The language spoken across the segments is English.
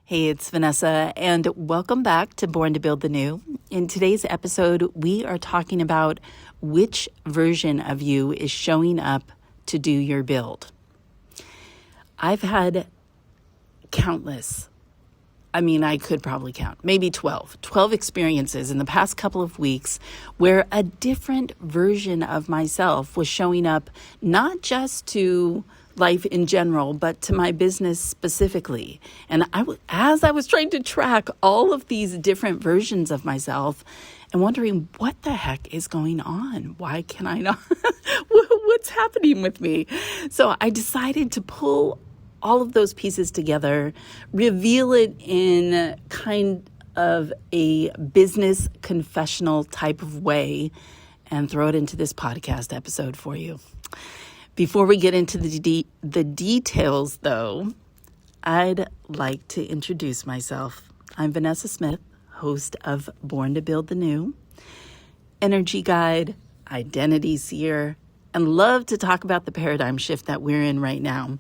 Hey, it's Vanessa, and welcome back to Born to Build the New. In today's episode, we are talking about which version of you is showing up to do your build. I've had countless, I could probably count, maybe 12 experiences in the past couple of weeks where a different version of myself was showing up, not just to life in general, but to my business specifically. And as I was trying to track all of these different versions of myself and wondering what the heck is going on? Why can I not? What's happening with me? So I decided to pull all of those pieces together, reveal it in kind of a business confessional type of way, and throw it into this podcast episode for you. Before we get into the details, though, I'd like to introduce myself. I'm Vanessa Smith, host of Born to Build the New, energy guide, identity seer, and love to talk about the paradigm shift that we're in right now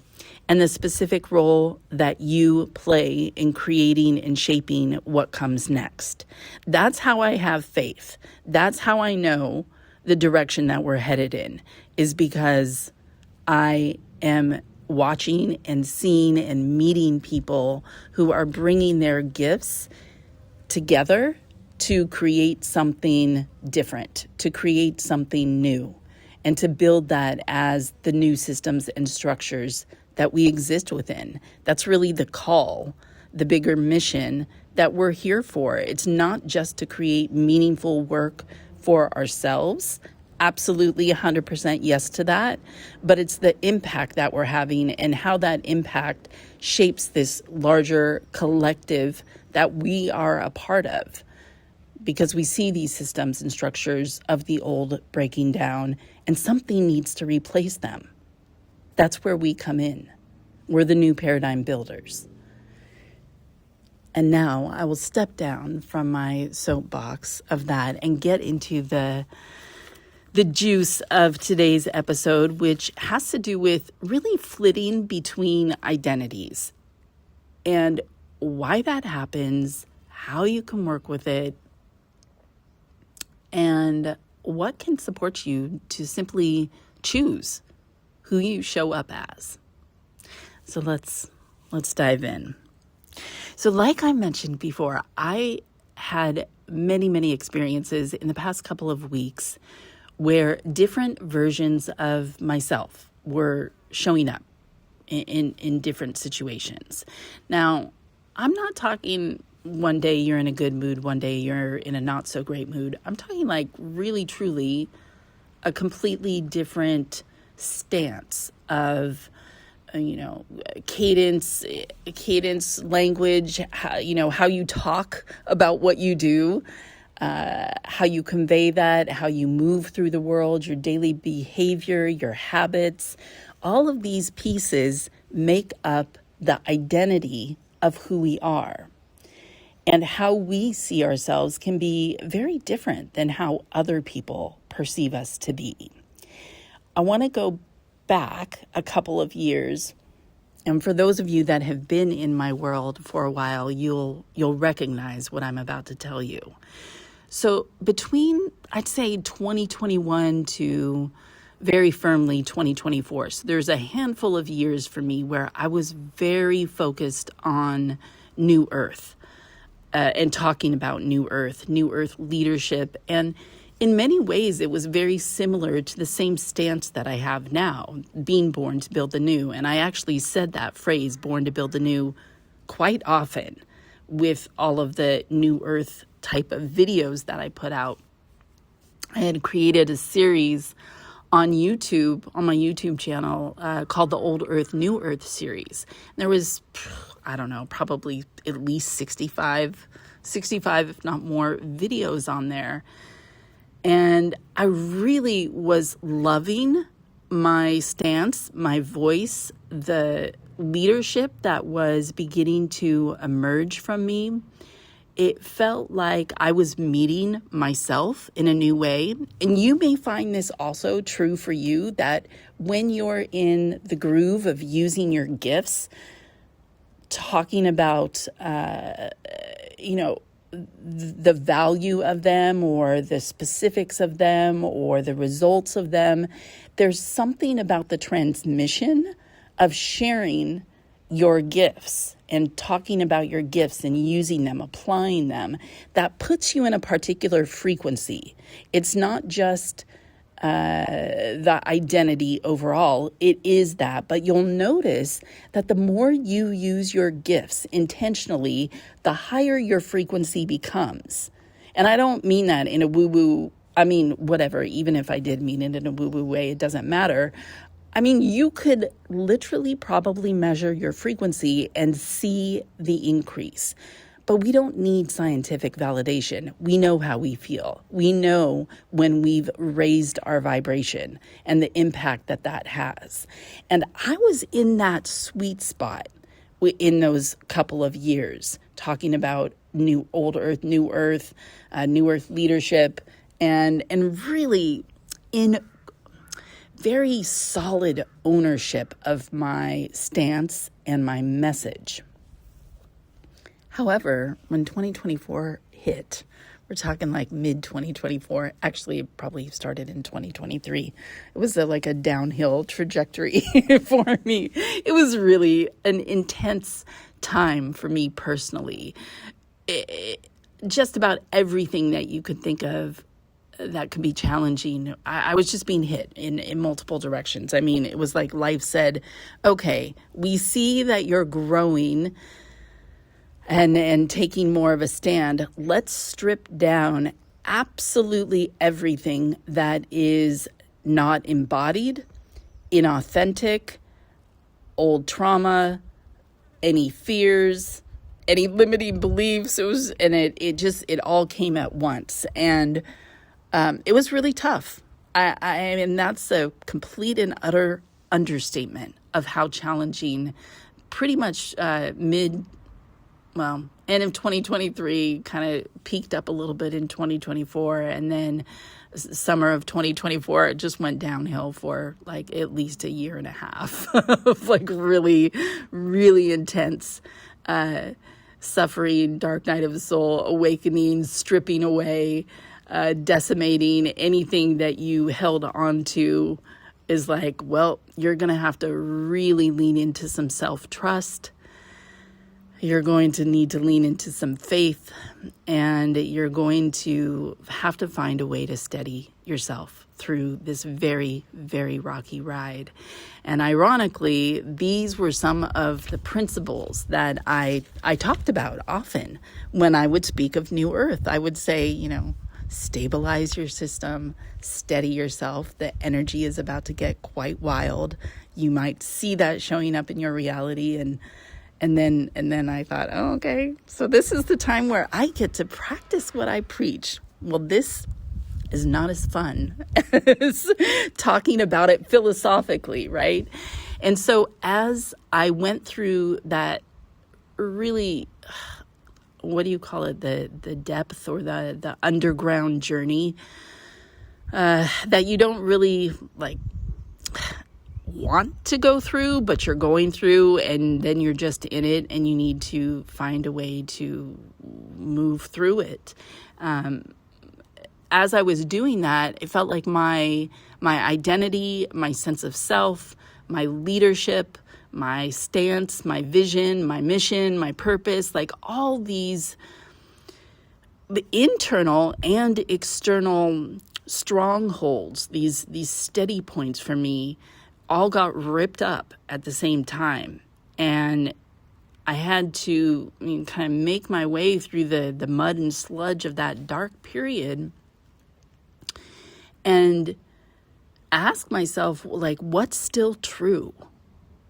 and the specific role that you play in creating and shaping what comes next. That's how I have faith. That's how I know the direction that we're headed in, is because I am watching and seeing and meeting people who are bringing their gifts together to create something different, to create something new, and to build that as the new systems and structures that we exist within. That's really the call, the bigger mission that we're here for. It's not just to create meaningful work for ourselves. Absolutely 100% yes to that. But it's the impact that we're having and how that impact shapes this larger collective that we are a part of. Because we see these systems and structures of the old breaking down and something needs to replace them. That's where we come in. We're the new paradigm builders. And now I will step down from my soapbox of that and get into the juice of today's episode, which has to do with really flitting between identities and why that happens, how you can work with it, and what can support you to simply choose who you show up as. So let's dive in. So like I mentioned before, I had many experiences in the past couple of weeks where different versions of myself were showing up in different situations. Now, I'm not talking one day you're in a good mood, one day you're in a not so great mood. I'm talking like really, truly a completely different stance of, cadence, language, how you talk about what you do, how you convey that, how you move through the world, your daily behavior, your habits. All of these pieces make up the identity of who we are. And how we see ourselves can be very different than how other people perceive us to be. I want to go back a couple of years. And for those of you that have been in my world for a while, you'll recognize what I'm about to tell you. So between, I'd say, 2021 to very firmly 2024, so there's a handful of years for me where I was very focused on New Earth and talking about New Earth leadership. And in many ways, it was very similar to the same stance that I have now, being born to build the new. And I actually said that phrase, born to build the new, quite often with all of the New Earth type of videos that I put out. I had created a series on YouTube, on my YouTube channel, called the Old Earth, New Earth series. And there was, probably at least 65, if not more, videos on there. And I really was loving my stance, my voice, the leadership that was beginning to emerge from me. It felt like I was meeting myself in a new way. And you may find this also true for you, that when you're in the groove of using your gifts talking about, the value of them or the specifics of them or the results of them. There's something about the transmission of sharing your gifts and talking about your gifts and using them, applying them, that puts you in a particular frequency. It's not just the identity overall. It is that, but you'll notice that the more you use your gifts intentionally, the higher your frequency becomes. And I don't mean that in a woo-woo, whatever, even if I did mean it in a woo-woo way, it doesn't matter. You could literally probably measure your frequency and see the increase. But we don't need scientific validation. We know how we feel. We know when we've raised our vibration and the impact that that has. And I was in that sweet spot in those couple of years, talking about new earth leadership, and really in very solid ownership of my stance and my message. However, when 2024 hit, we're talking like mid-2024, actually it probably started in 2023. It was like a downhill trajectory for me. It was really an intense time for me personally. Just about everything that you could think of that could be challenging, I was just being hit in multiple directions. It was like life said, okay, we see that you're growing and taking more of a stand. Let's strip down absolutely everything that is not embodied, inauthentic, old trauma, any fears, any limiting beliefs. It all came at once. And it was really tough. And that's a complete and utter understatement of how challenging pretty much end of 2023, kind of peaked up a little bit in 2024, and then summer of 2024, it just went downhill for like at least a year and a half of like really, really intense suffering, dark night of the soul, awakening, stripping away, decimating anything that you held on to. Is like, well, you're going to have to really lean into some self-trust. You're going to need to lean into some faith, and you're going to have to find a way to steady yourself through this very, very rocky ride. And ironically, these were some of the principles that I talked about often when I would speak of New Earth. I would say, stabilize your system, steady yourself. The energy is about to get quite wild. You might see that showing up in your reality, and then I thought, oh, okay, so this is the time where I get to practice what I preach. Well, this is not as fun as talking about it philosophically, right? And so as I went through that really, what do you call it, the depth or the underground journey that you don't really want to go through, but you're going through, and then you're just in it, and you need to find a way to move through it. As I was doing that, it felt like my identity, my sense of self, my leadership, my stance, my vision, my mission, my purpose, like all these the internal and external strongholds, these steady points for me, all got ripped up at the same time. And I had to kind of make my way through the mud and sludge of that dark period and ask myself, what's still true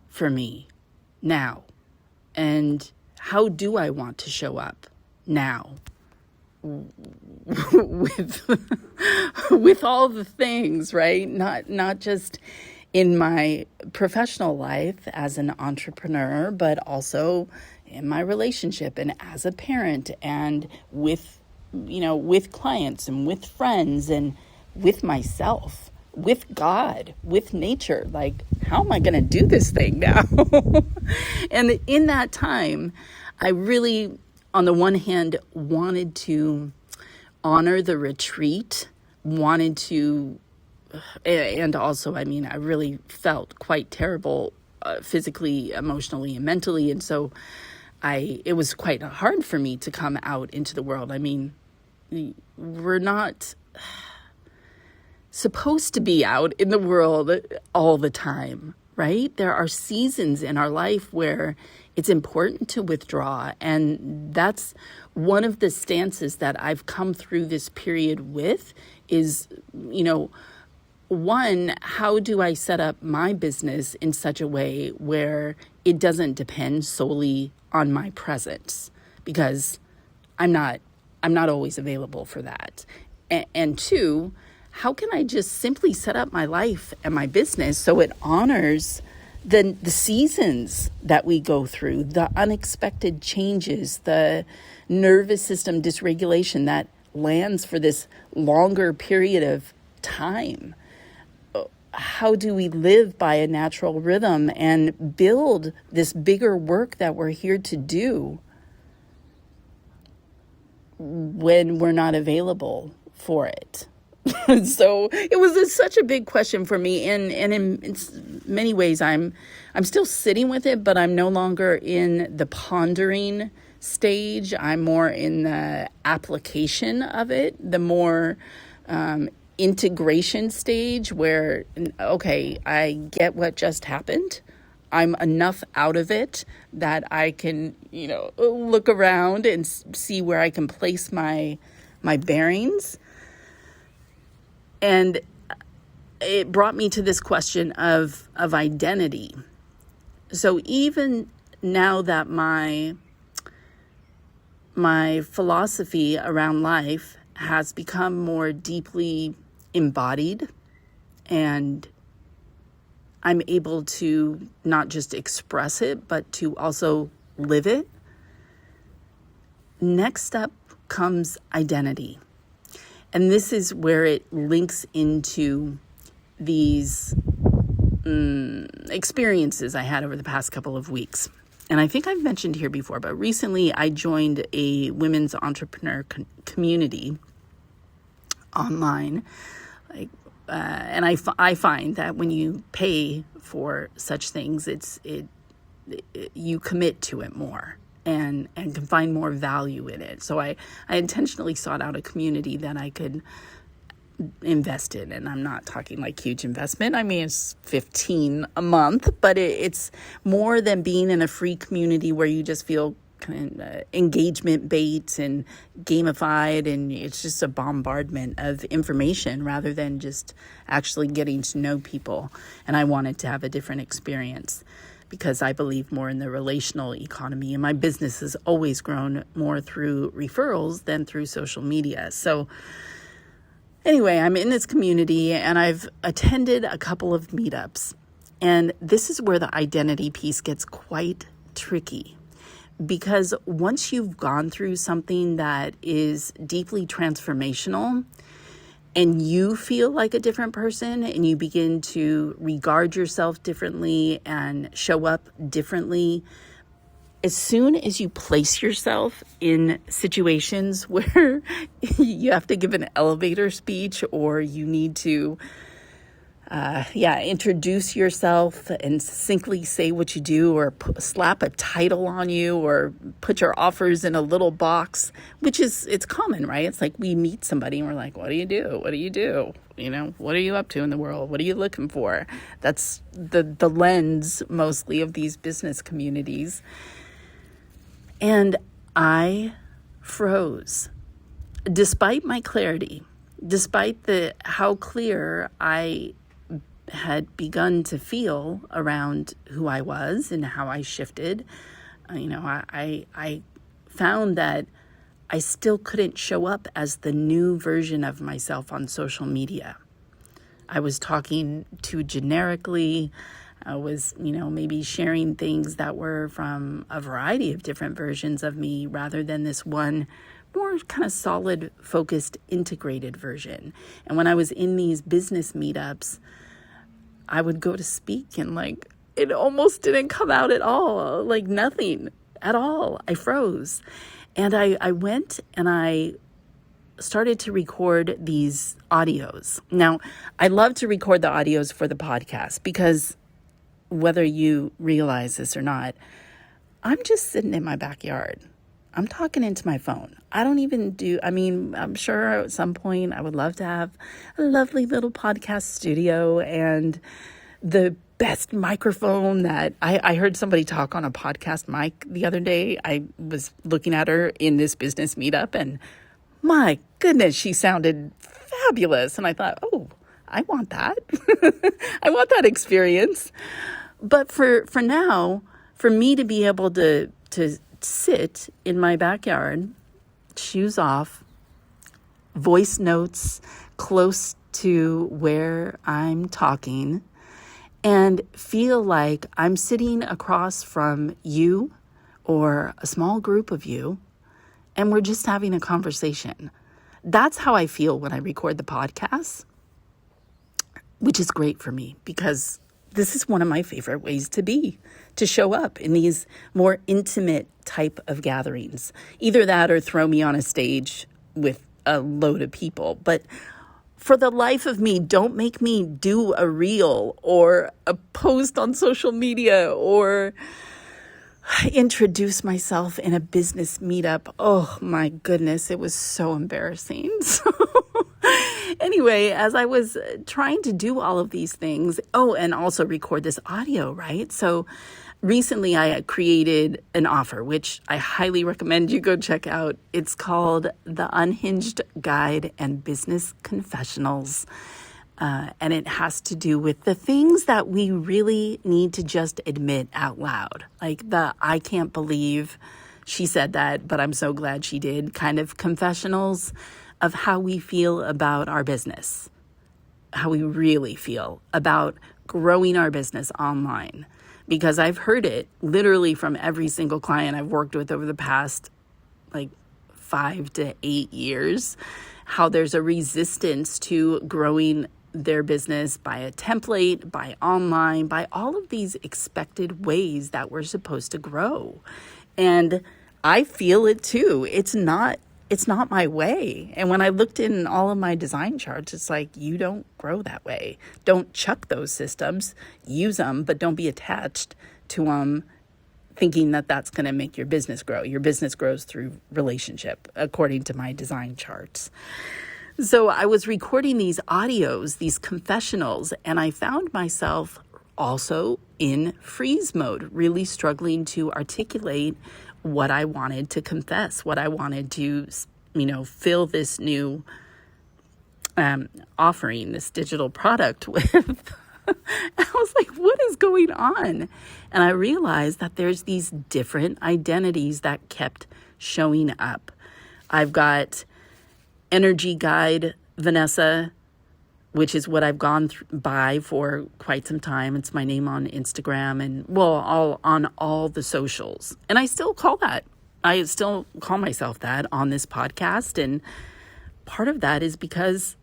for me now? And how do I want to show up now with all the things, right? Not just in my professional life as an entrepreneur, but also in my relationship and as a parent, and with clients and with friends and with myself. with God, with nature. Like, how am I going to do this thing now? And in that time, I really, on the one hand, wanted to honor the retreat, wanted to, and also, I mean, I really felt quite terrible physically, emotionally, and mentally. And so it was quite hard for me to come out into the world. I mean, we're not supposed to be out in the world all the time, right? There are seasons in our life where it's important to withdraw. And that's one of the stances that I've come through this period with is, one, how do I set up my business in such a way where it doesn't depend solely on my presence? Because I'm not always available for that. And two, how can I just simply set up my life and my business so it honors the seasons that we go through, the unexpected changes, the nervous system dysregulation that lands for this longer period of time? How do we live by a natural rhythm and build this bigger work that we're here to do when we're not available for it? So it was such a big question for me, and in many ways I'm still sitting with it, but I'm no longer in the pondering stage. I'm more in the application of it, the more integration stage where, okay, I get what just happened. I'm enough out of it that I can, look around and see where I can place my bearings. And it brought me to this question of identity. So even now that my philosophy around life has become more deeply embodied, and I'm able to not just express it, but to also live it, next up comes identity. And this is where it links into these experiences I had over the past couple of weeks. And I think I've mentioned here before, but recently I joined a women's entrepreneur community online. And I find that when you pay for such things, you commit to it more. And can find more value in it. So I intentionally sought out a community that I could invest in. And I'm not talking like huge investment. I mean, it's $15 a month, but it's more than being in a free community where you just feel kind of engagement bait and gamified. And it's just a bombardment of information rather than just actually getting to know people. And I wanted to have a different experience, because I believe more in the relational economy, and my business has always grown more through referrals than through social media. So anyway, I'm in this community and I've attended a couple of meetups, and this is where the identity piece gets quite tricky, because once you've gone through something that is deeply transformational, and you feel like a different person, and you begin to regard yourself differently and show up differently, as soon as you place yourself in situations where you have to give an elevator speech, or you need to introduce yourself and succinctly say what you do, or slap a title on you, or put your offers in a little box, it's common, right? It's like we meet somebody and we're like, what do you do? What do you do? What are you up to in the world? What are you looking for? That's the lens mostly of these business communities. And I froze. Despite my clarity, despite how clear I had begun to feel around who I was and how I shifted, I found that I still couldn't show up as the new version of myself on social media. I was talking too generically. I was, maybe sharing things that were from a variety of different versions of me rather than this one more kind of solid, focused, integrated version. And when I was in these business meetups, I would go to speak and it almost didn't come out at all, nothing at all. I froze. And I went and I started to record these audios. Now, I love to record the audios for the podcast because whether you realize this or not, I'm just sitting in my backyard. I'm talking into my phone. I'm sure at some point I would love to have a lovely little podcast studio and the best microphone that I heard somebody talk on a podcast mic the other day. I was looking at her in this business meetup and my goodness, she sounded fabulous. And I thought, oh, I want that. I want that experience. But for now, for me to be able to sit in my backyard, shoes off, voice notes close to where I'm talking, and feel like I'm sitting across from you or a small group of you, and we're just having a conversation. That's how I feel when I record the podcast, which is great for me because this is one of my favorite ways to show up in these more intimate type of gatherings. Either that or throw me on a stage with a load of people. But for the life of me, don't make me do a reel or a post on social media or introduce myself in a business meetup. Oh my goodness, it was so embarrassing. So anyway, as I was trying to do all of these things, and also record this audio, right? So recently I created an offer, which I highly recommend you go check out. It's called The Unhinged Guide and Business Confessionals. And it has to do with the things that we really need to just admit out loud. Like the I can't believe she said that, but I'm so glad she did kind of confessionals of how we feel about our business, how we really feel about growing our business online. Because I've heard it literally from every single client I've worked with over the past 5 to 8 years, how there's a resistance to growing their business by a template, by online, by all of these expected ways that we're supposed to grow. And I feel it too. It's not my way. And when I looked in all of my design charts, it's like, you don't grow that way. Don't chuck those systems, use them, but don't be attached to them thinking that that's going to make your business grow. Your business grows through relationship, according to my design charts. So I was recording these audios, these confessionals, and I found myself also in freeze mode, really struggling to articulate what I wanted to confess, what I wanted to, fill this new offering, this digital product with. I was like, what is going on? And I realized that there's these different identities that kept showing up. I've got Energy Guide Vanessa, which is what I've gone by for quite some time. It's my name on Instagram and on all the socials. And I still call myself that on this podcast. And part of that is because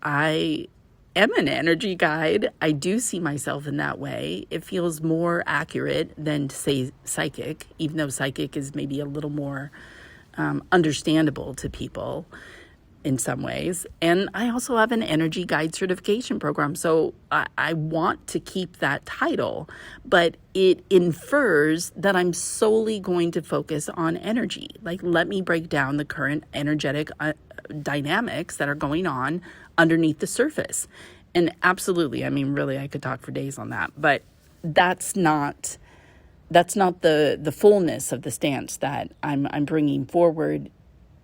I am an energy guide. I do see myself in that way. It feels more accurate than to say psychic, even though psychic is maybe a little more understandable to people in some ways. And I also have an energy guide certification program. So I want to keep that title, but it infers that I'm solely going to focus on energy. Let me break down the current energetic dynamics that are going on underneath the surface. And absolutely, really, I could talk for days on that, but that's not the fullness of the stance that I'm bringing forward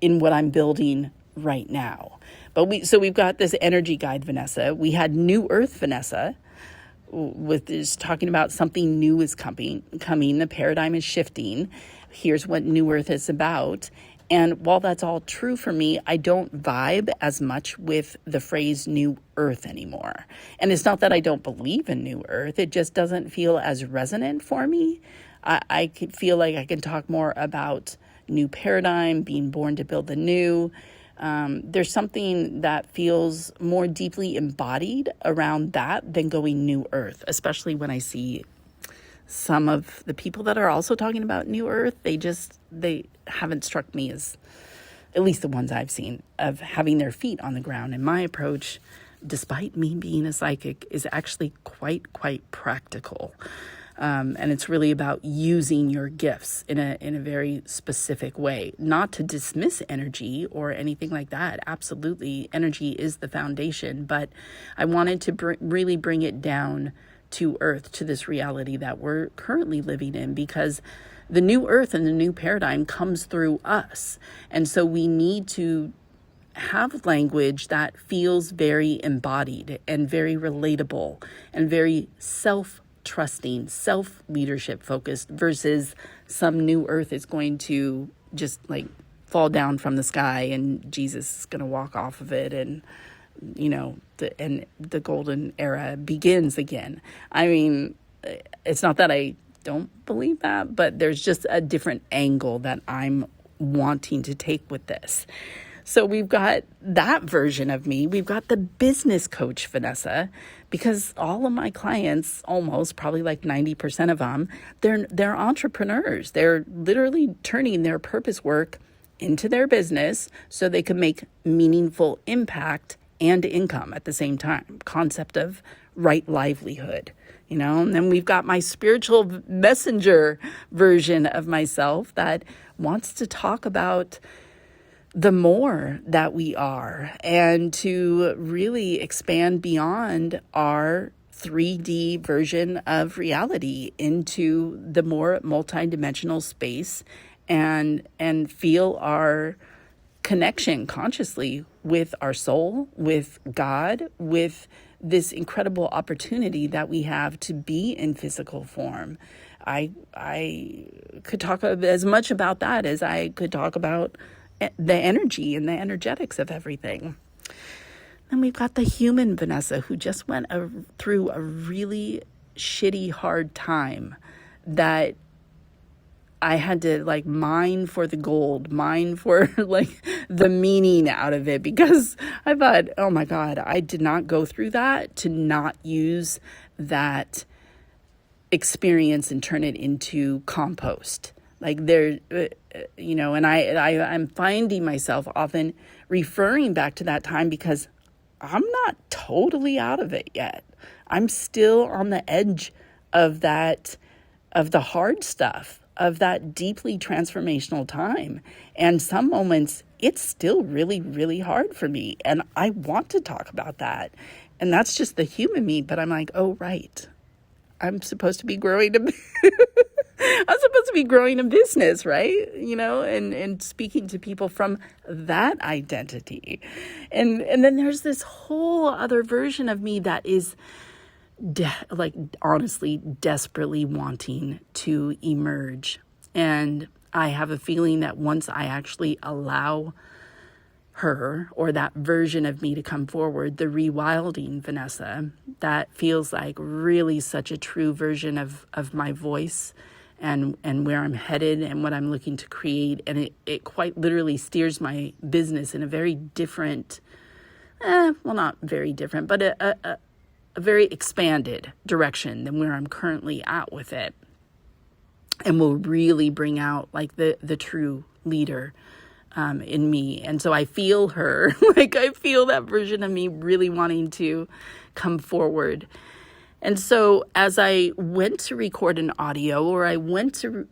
in what I'm building right now. But we've got this energy guide Vanessa. We had New Earth Vanessa, with is talking about something new is coming. The paradigm is shifting. Here's what New Earth is about. And while that's all true for me, I don't vibe as much with the phrase new earth anymore. And it's not that I don't believe in new earth. It just doesn't feel as resonant for me. I could feel like I can talk more about new paradigm, being born to build the new. There's something that feels more deeply embodied around that than going new earth, especially when I see some of the people that are also talking about new earth. They haven't struck me as, at least the ones I've seen, of having their feet on the ground. And my approach, despite me being a psychic, is actually quite practical. And it's really about using your gifts in a very specific way, not to dismiss energy or anything like that. Absolutely, energy is the foundation, but I wanted to really bring it down to earth, to this reality that we're currently living in, because the new earth and the new paradigm comes through us. And so we need to have language that feels very embodied and very relatable and very self-trusting, self-leadership focused, versus some new earth is going to just like fall down from the sky and Jesus is going to walk off of it, and the golden era begins again. I mean, it's not that I don't believe that, but there's just a different angle that I'm wanting to take with this. So we've got that version of me. We've got the business coach, Vanessa, because all of my clients, almost probably like 90% of them, they're entrepreneurs. They're literally turning their purpose work into their business so they can make meaningful impact and income at the same time. Concept of right livelihood, and then we've got my spiritual messenger version of myself that wants to talk about the more that we are, and to really expand beyond our 3D version of reality into the more multidimensional space, and feel our connection consciously with our soul, with God, with this incredible opportunity that we have to be in physical form. I could talk as much about that as I could talk about the energy and the energetics of everything. Then we've got the human Vanessa, who just went through a really shitty, hard time that I had to mine for the gold, mine for the meaning out of it, because I thought, oh my God, I did not go through that to not use that experience and turn it into compost. And I'm finding myself often referring back to that time because I'm not totally out of it yet. I'm still on the edge of that, of the hard stuff, of that deeply transformational time. And some moments, it's still really, really hard for me. And I want to talk about that. And that's just the human me. But I'm like, oh, right. I'm supposed to be growing I'm supposed to be growing a business, right? And speaking to people from that identity. And then there's this whole other version of me that is honestly desperately wanting to emerge. And I have a feeling that once I actually allow her, or that version of me, to come forward, the rewilding Vanessa, that feels like really such a true version of my voice and where I'm headed and what I'm looking to create. And it quite literally steers my business in a very different, not very different, but a very expanded direction than where I'm currently at with it. And will really bring out the true leader in me. And so I feel her, I feel that version of me really wanting to come forward. And so as I went to record an audio, or I went to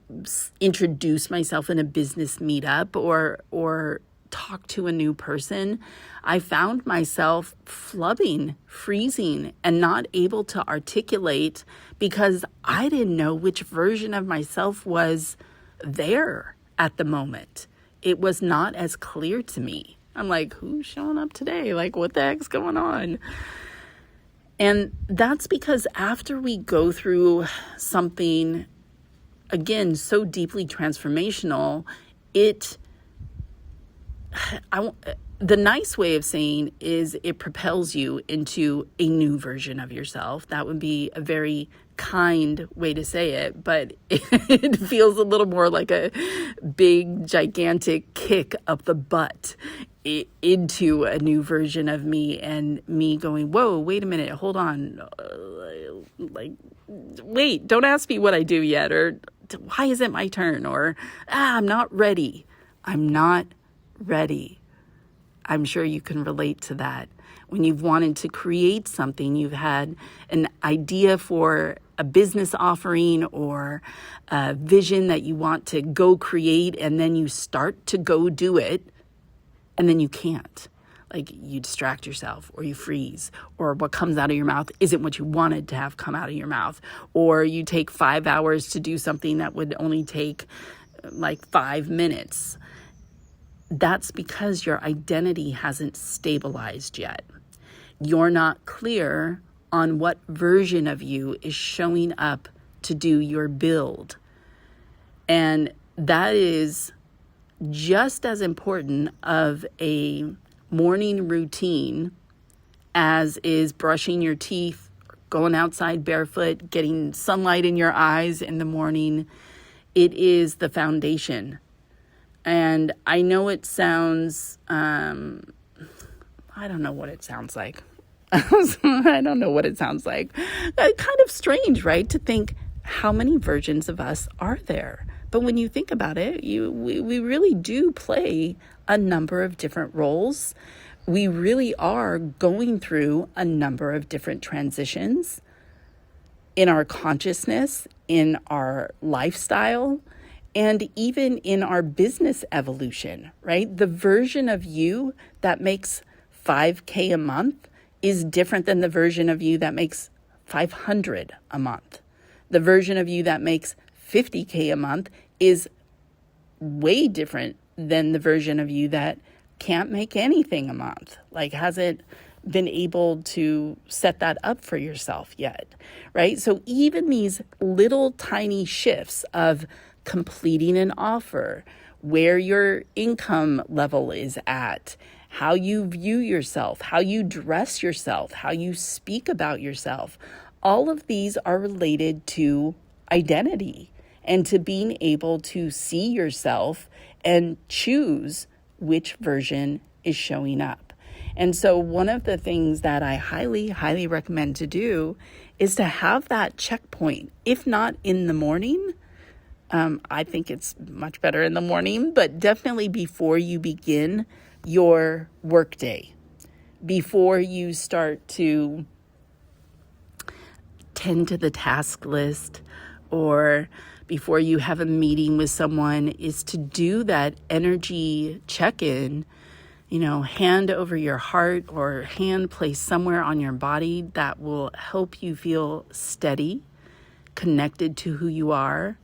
introduce myself in a business meetup, or talk to a new person, I found myself flubbing, freezing, and not able to articulate because I didn't know which version of myself was there at the moment. It was not as clear to me. I'm like, who's showing up today? What the heck's going on? And that's because after we go through something, again, so deeply transformational, it the nice way of saying is it propels you into a new version of yourself. That would be a very kind way to say it, but it feels a little more like a big, gigantic kick up the butt into a new version of me, and me going, whoa, wait a minute, hold on. Wait, don't ask me what I do yet, or why is it my turn? Or, I'm not ready. I'm not ready. I'm sure you can relate to that. When you've wanted to create something, you've had an idea for a business offering or a vision that you want to go create, and then you start to go do it, and then you can't. Like, you distract yourself, or you freeze, or what comes out of your mouth isn't what you wanted to have come out of your mouth, or you take 5 hours to do something that would only take like 5 minutes. That's because your identity hasn't stabilized yet. You're not clear on what version of you is showing up to do your build. And that is just as important of a morning routine as is brushing your teeth, going outside barefoot, getting sunlight in your eyes in the morning. It is the foundation. And I know it sounds, I don't know what it sounds like. I don't know what it sounds like. Kind of strange, right? To think, how many versions of us are there? But when you think about it, we really do play a number of different roles. We really are going through a number of different transitions in our consciousness, in our lifestyle, and even in our business evolution, right? The version of you that makes $5,000 a month is different than the version of you that makes $500 a month. The version of you that makes $50,000 a month is way different than the version of you that can't make anything a month, like hasn't been able to set that up for yourself yet, right? So even these little tiny shifts of completing an offer, where your income level is at, how you view yourself, how you dress yourself, how you speak about yourself, all of these are related to identity and to being able to see yourself and choose which version is showing up. And so one of the things that I highly, highly recommend to do is to have that checkpoint, if not in the morning. I think it's much better in the morning, but definitely before you begin your workday, before you start to tend to the task list, or before you have a meeting with someone, is to do that energy check-in, hand over your heart or hand placed somewhere on your body that will help you feel steady, connected to who you are.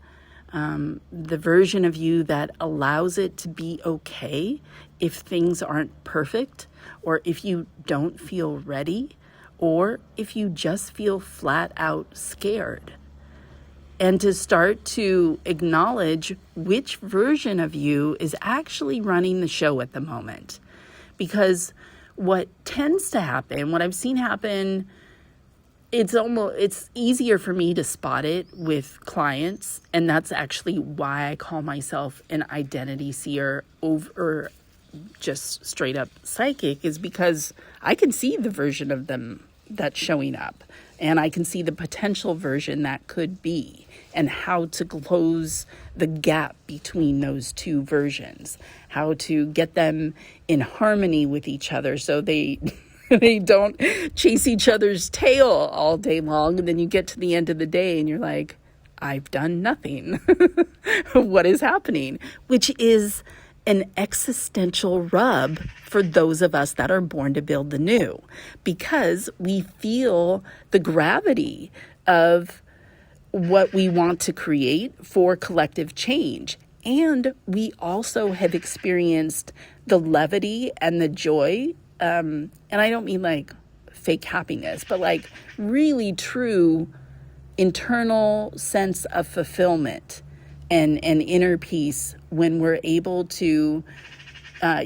The version of you that allows it to be okay if things aren't perfect, or if you don't feel ready, or if you just feel flat out scared. And to start to acknowledge which version of you is actually running the show at the moment. Because what tends to happen, what I've seen happen, it's easier for me to spot it with clients, and that's actually why I call myself an identity seer over just straight up psychic, is because I can see the version of them that's showing up, and I can see the potential version that could be, and how to close the gap between those two versions, how to get them in harmony with each other so they don't chase each other's tail all day long. And then you get to the end of the day and you're like, I've done nothing. What is happening? Which is an existential rub for those of us that are born to build the new, because we feel the gravity of what we want to create for collective change. And we also have experienced the levity and the joy. And I don't mean like fake happiness, but like really true internal sense of fulfillment and inner peace when we're able to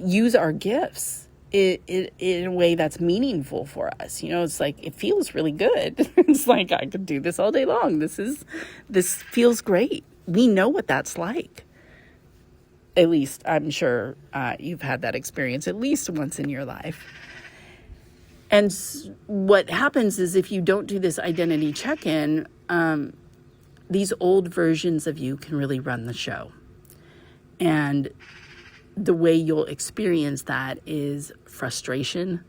use our gifts in a way that's meaningful for us. It's like, it feels really good. It's like, I could do this all day long. This feels great. We know what that's like. At least I'm sure you've had that experience at least once in your life. And what happens is, if you don't do this identity check-in, these old versions of you can really run the show. And the way you'll experience that is frustration,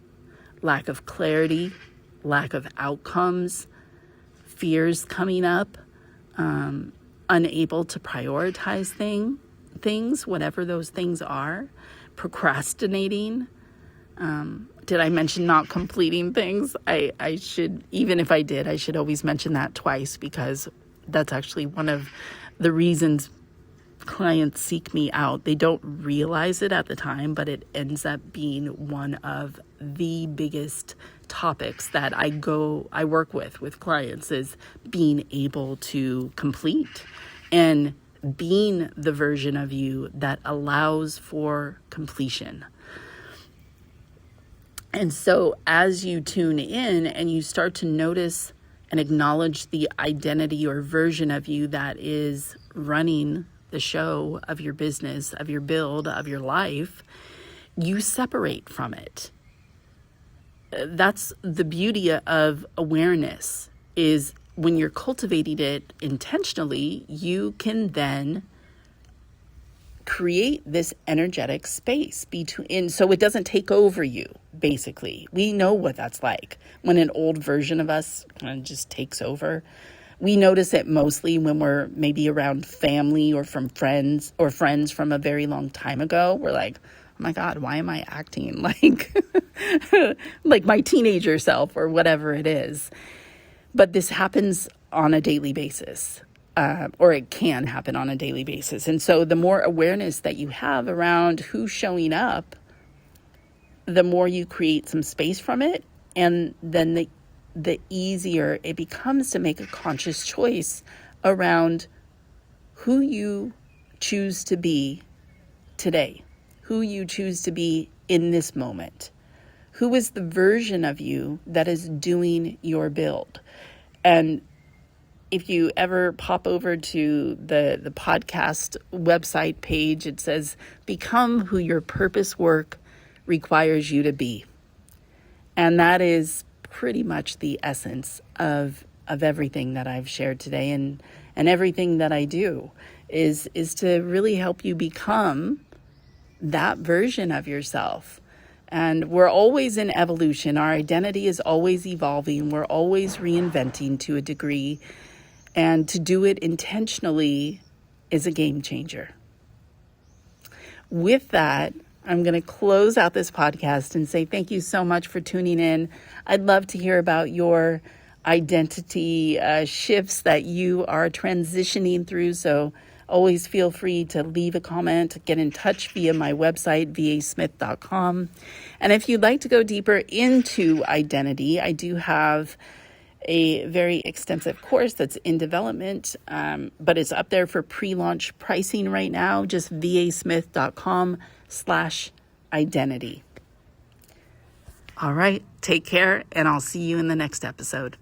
lack of clarity, lack of outcomes, fears coming up, unable to prioritize things, whatever those things are, procrastinating. Did I mention not completing things? I should, even if I did, I should always mention that twice, because that's actually one of the reasons clients seek me out. They don't realize it at the time, but it ends up being one of the biggest topics that I work with clients, is being able to complete and being the version of you that allows for completion. And so as you tune in and you start to notice and acknowledge the identity or version of you that is running the show of your business, of your build, of your life, you separate from it. That's the beauty of awareness, is when you're cultivating it intentionally, you can then create this energetic space between, so it doesn't take over you, basically. We know what that's like when an old version of us kind of just takes over. We notice it mostly when we're maybe around family or from friends from a very long time ago. We're like, oh my God, why am I acting like like my teenager self or whatever it is? But this happens on a daily basis. Or it can happen on a daily basis. And so the more awareness that you have around who's showing up, the more you create some space from it. And then the easier it becomes to make a conscious choice around who you choose to be today, who you choose to be in this moment, who is the version of you that is doing your build. And if you ever pop over to the podcast website page, it says, become who your purpose work requires you to be. And that is pretty much the essence of everything that I've shared today, and everything that I do is to really help you become that version of yourself. And we're always in evolution. Our identity is always evolving. We're always reinventing to a degree. And to do it intentionally is a game changer. With that, I'm going to close out this podcast and say thank you so much for tuning in. I'd love to hear about your identity shifts that you are transitioning through. So always feel free to leave a comment, get in touch via my website, vasmith.com. And if you'd like to go deeper into identity, I do have a very extensive course that's in development, but it's up there for pre-launch pricing right now. Just vasmith.com/identity. All right, take care, and I'll see you in the next episode.